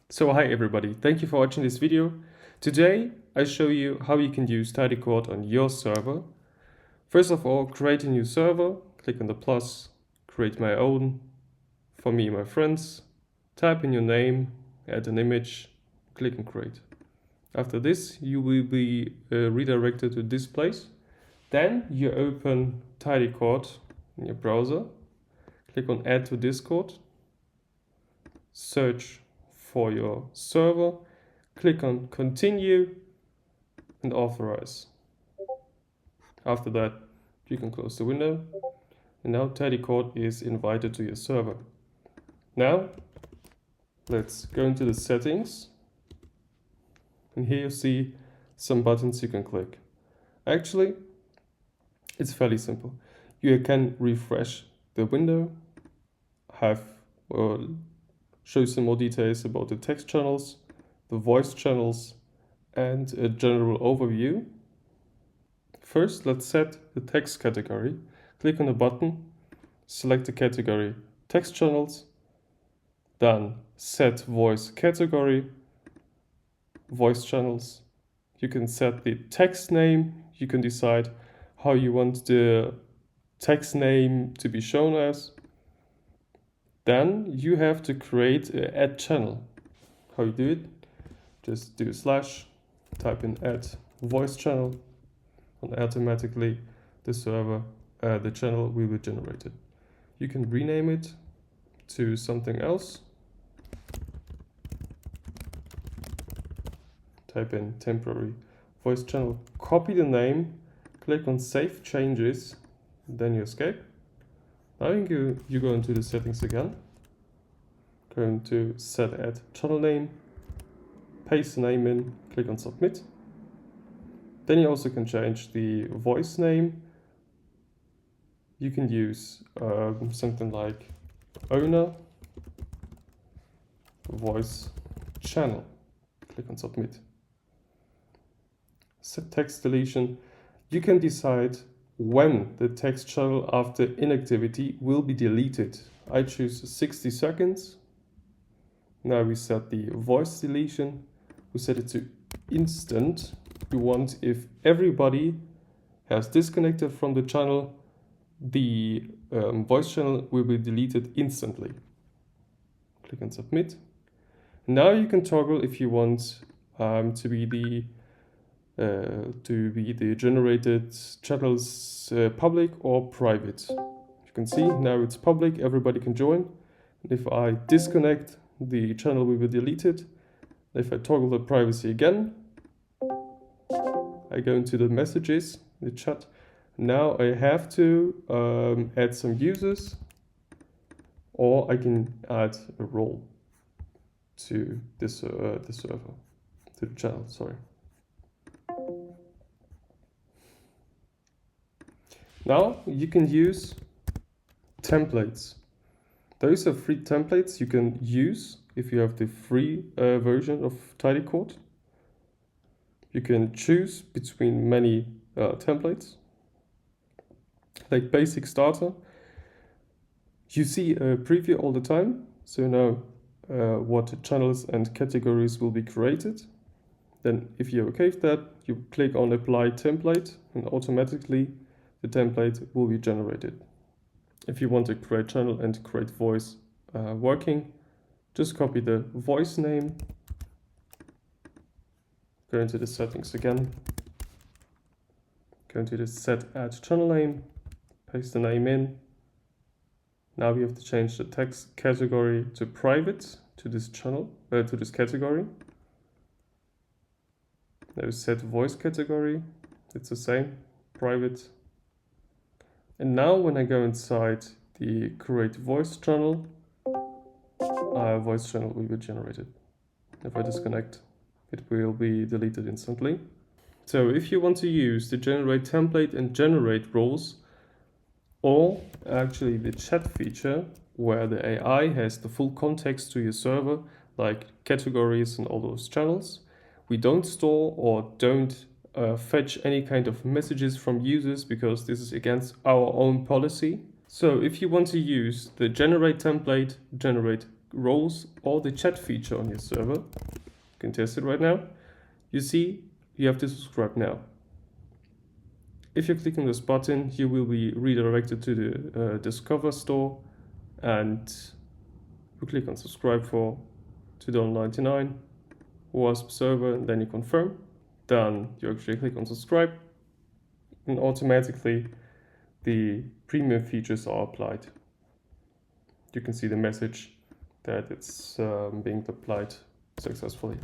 So hi everybody, thank you for watching this video. Today I show you how you can use TidyCord on your server. First of all, create a new server, click on the plus, create my own, for me and my friends, type in your name, add an image, click on create. After this you will be redirected to this place. Then you open TidyCord in your browser, click on add to Discord, search for your server, click on continue and authorize. After that, you can close the window and now TidyCord is invited to your server. Now, let's go into the settings and here you see some buttons you can click. Actually, it's fairly simple. You can refresh the window, show some more details about the text channels, the voice channels, and a general overview. First, let's set the text category. Click on the button, select the category text channels, then set voice category, voice channels. You can set the text name. You can decide how you want the text name to be shown as. Then you have to create an add channel. How you do it? Just do / type in add voice channel, and automatically the channel will be generated. You can rename it to something else. Type in temporary voice channel, copy the name, click on save changes, then you escape. Now you go into the settings again, go into set add channel name, paste the name in, click on submit. Then you also can change the voice name. You can use something like owner voice channel, click on submit. Set text deletion. You can decide when the text channel after inactivity will be deleted. I choose 60 seconds. Now we set the voice deletion. We set it to instant. We want if everybody has disconnected from the channel, the voice channel will be deleted instantly. Click on submit. Now you can toggle if you want to be the generated channels public or private. You can see now it's public, everybody can join. If I disconnect, the channel will be deleted. If I toggle the privacy again, I go into the messages, the chat. Now I have to add some users, or I can add a role to the server, to the channel, sorry. Now you can use templates. Those are free templates you can use if you have the free version of TidyCord. You can choose between many templates, like basic starter. You see a preview all the time, so you know what channels and categories will be created. Then if you're okay with that, you click on apply template and automatically the template will be generated. If you want to create channel and create voice working, just copy the voice name, go into the settings again, go into the set add channel name, paste the name in. Now we have to change the text category to private to this channel, to this category. Now set voice category, it's the same, private. And now when I go inside the create voice channel will be generated. If I disconnect, it will be deleted instantly. So if you want to use the generate template and generate roles, or actually the chat feature where the AI has the full context to your server, like categories and all those channels, we don't store or don't fetch any kind of messages from users because this is against our own policy. So if you want to use the generate template, generate roles or the chat feature on your server, you can test it right now. You see, you have to subscribe now. If you click on this button, you will be redirected to the Discover store, and you click on subscribe for $2.99 WASP server, and then you confirm. Then you actually click on subscribe, and automatically the premium features are applied. You can see the message that it's being applied successfully.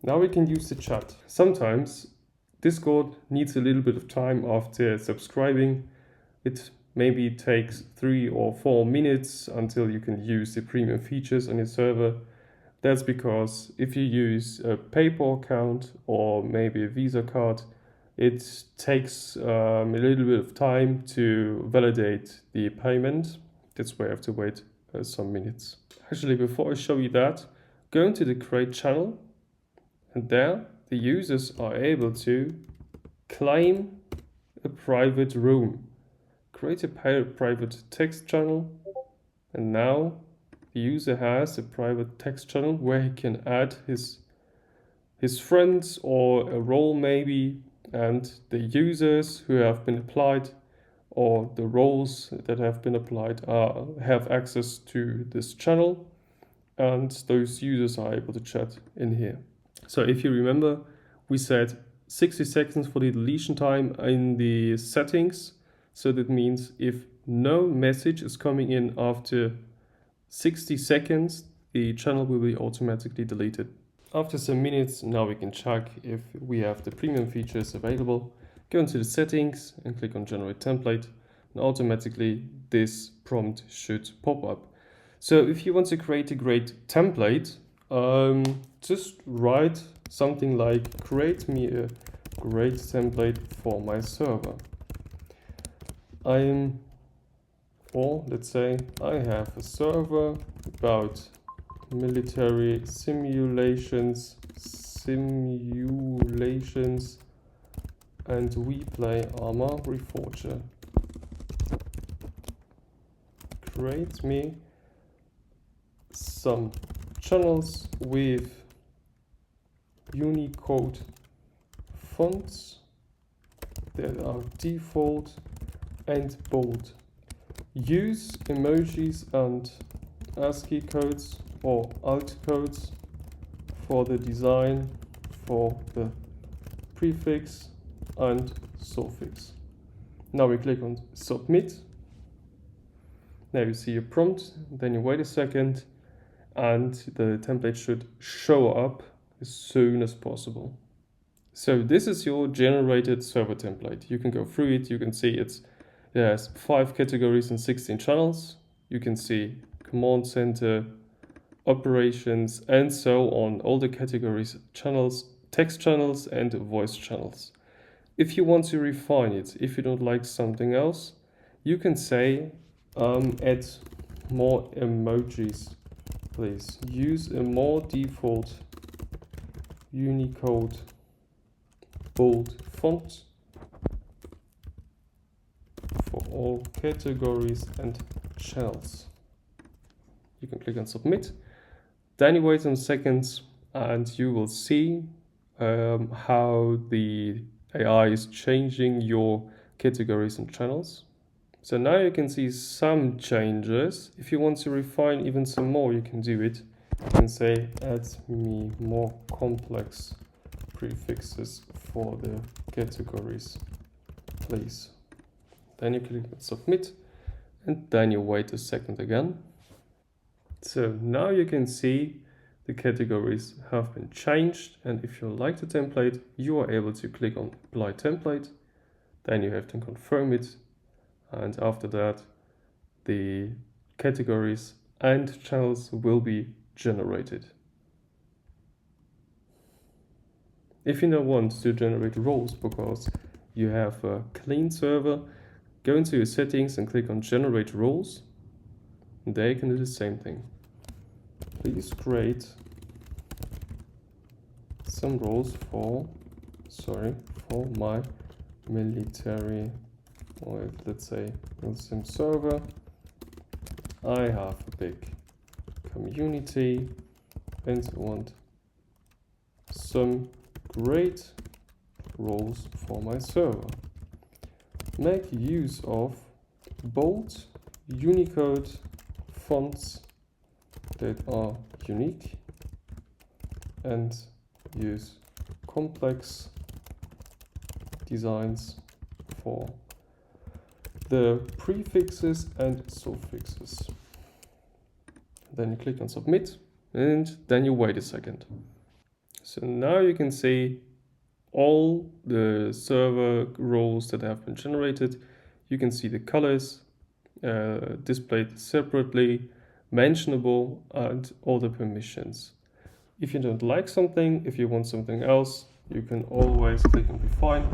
Now we can use the chat. Sometimes Discord needs a little bit of time after subscribing. It maybe takes 3 or 4 minutes until you can use the premium features on your server. That's because if you use a PayPal account or maybe a Visa card, it takes a little bit of time to validate the payment. That's why I have to wait some minutes. Actually, before I show you that, go into the Create channel, and there the users are able to claim a private room. Create a private text channel, and now the user has a private text channel where he can add his friends or a role maybe, and the users who have been applied or the roles that have been applied have access to this channel, and those users are able to chat in here. So if you remember, we said 60 seconds for the deletion time in the settings. So that means if no message is coming in after 60 seconds, the channel will be automatically deleted. After some minutes, now we can check if we have the premium features available. Go into the settings and click on Generate Template, and automatically this prompt should pop up. So if you want to create a great template, just write something like, create me a great template for my server. Or let's say I have a server about military simulations, and we play Arma Reforger. Create me some channels with Unicode fonts that are default and bold. Use emojis and ASCII codes or alt codes for the design, for the prefix and suffix. Now we click on submit. Now you see a prompt, then you wait a second, and the template should show up as soon as possible. So this is your generated server template. You can go through it. You can see it has 5 categories and 16 channels. You can see command center, operations, and so on, all the categories, channels, text channels, and voice channels. If you want to refine it, if you don't like something else, you can say add more emojis, please. Use a more default Unicode bold font for all categories and channels. You can click on submit. Then you wait some seconds and you will see how the AI is changing your categories and channels. So now you can see some changes. If you want to refine even some more, you can do it. You can say add me more complex prefixes for the categories, please. Then you click on submit, and then you wait a second again. So now you can see the categories have been changed, and if you like the template, you are able to click on apply template. Then you have to confirm it, and after that the categories and channels will be generated. If you now want to generate roles because you have a clean server, go into your settings and click on generate roles. And there you can do the same thing. Please create some roles for my military, or let's say sim server. I have a big community and want some great roles for my server. Make use of bold Unicode fonts that are unique and use complex designs for the prefixes and suffixes. Then you click on submit and then you wait a second. So now you can see all the server roles that have been generated. You can see the colors displayed separately, mentionable, and all the permissions. If you don't like something, if you want something else, you can always click on refine.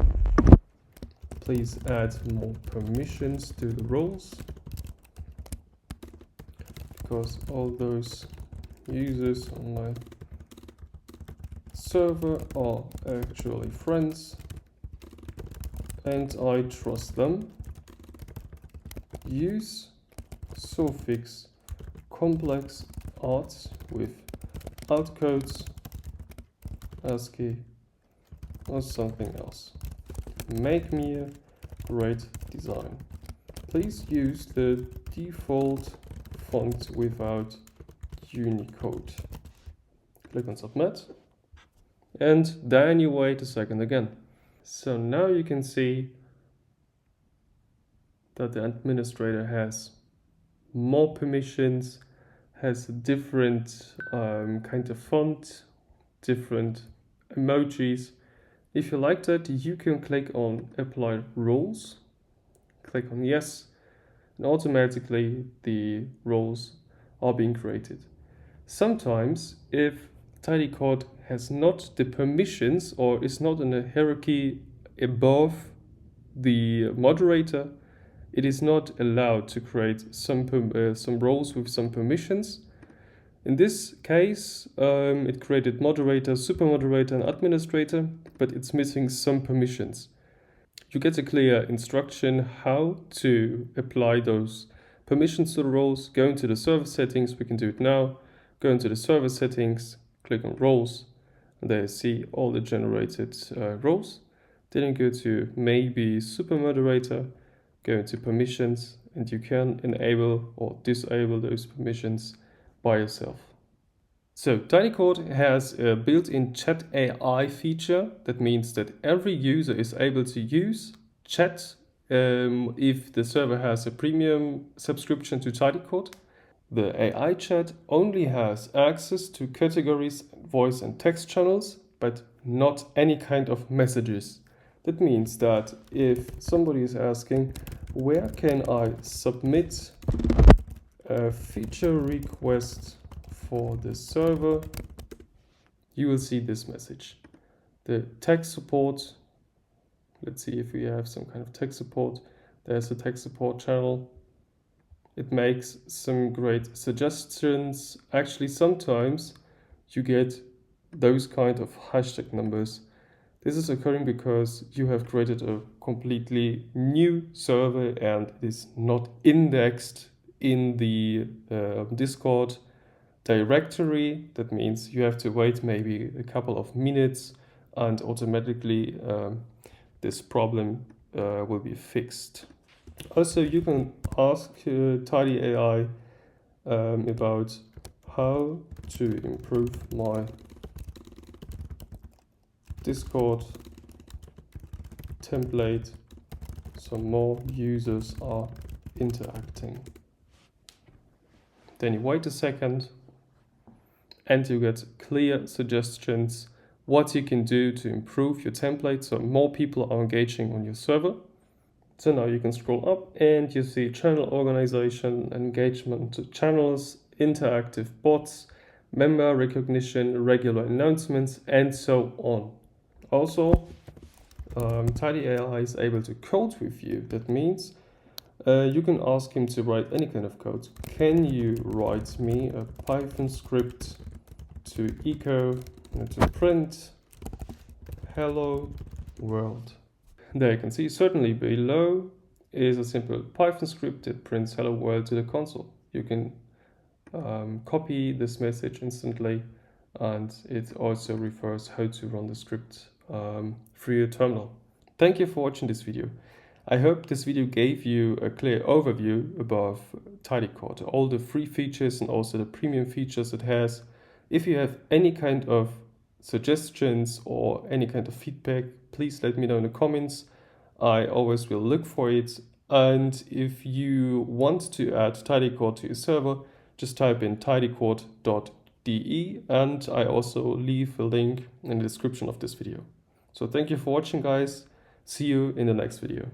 Please add more permissions to the roles, because all those users on my server are actually friends and I trust them. Use suffix complex arts with outcodes, ASCII or something else. Make me a great design. Please use the default font without Unicode. Click on submit and then you wait a second again. So now you can see that the administrator has more permissions, has a different kind of font, different emojis. If you like that, you can click on apply rules, click on yes, and automatically the roles are being created. Sometimes if TidyCord has not the permissions or is not in a hierarchy above the moderator, it is not allowed to create some roles with some permissions. In this case, it created moderator, super moderator, and administrator, but it's missing some permissions. You get a clear instruction how to apply those permissions to the roles. Go into the server settings, we can do it now. Go into the server settings, click on roles, and there you see all the generated roles. Then go to maybe super moderator, go into permissions, and you can enable or disable those permissions by yourself. So TidyCord has a built-in chat AI feature. That means that every user is able to use chat if the server has a premium subscription to TidyCord. The AI chat only has access to categories, voice and text channels, but not any kind of messages. That means that if somebody is asking, where can I submit a feature request for the server, you will see this message. The tech support, let's see if we have some kind of tech support. There's a tech support channel. It makes some great suggestions. Actually, sometimes you get those kind of hashtag numbers. This is occurring because you have created a completely new server and it is not indexed in the Discord directory. That means you have to wait maybe a couple of minutes and automatically this problem will be fixed. Also, you can ask Tidy AI about how to improve my Discord template so more users are interacting. Then you wait a second and you get clear suggestions what you can do to improve your template so more people are engaging on your server. So now you can scroll up and you see channel organization, engagement channels, interactive bots, member recognition, regular announcements, and so on. Also, Tidy AI is able to code with you. That means you can ask him to write any kind of code. Can you write me a Python script to echo and to print hello world? There you can see certainly below is a simple Python script that prints hello world to the console. You can copy this message instantly, and it also refers how to run the script through your terminal. Thank you for watching this video. I hope this video gave you a clear overview about TidyCord, all the free features and also the premium features it has. If you have any kind of suggestions or any kind of feedback, please let me know in the comments. I always will look for it. And if you want to add TidyCord to your server, just type in tidycord.de, and I also leave a link in the description of this video. So thank you for watching, guys. See you in the next video.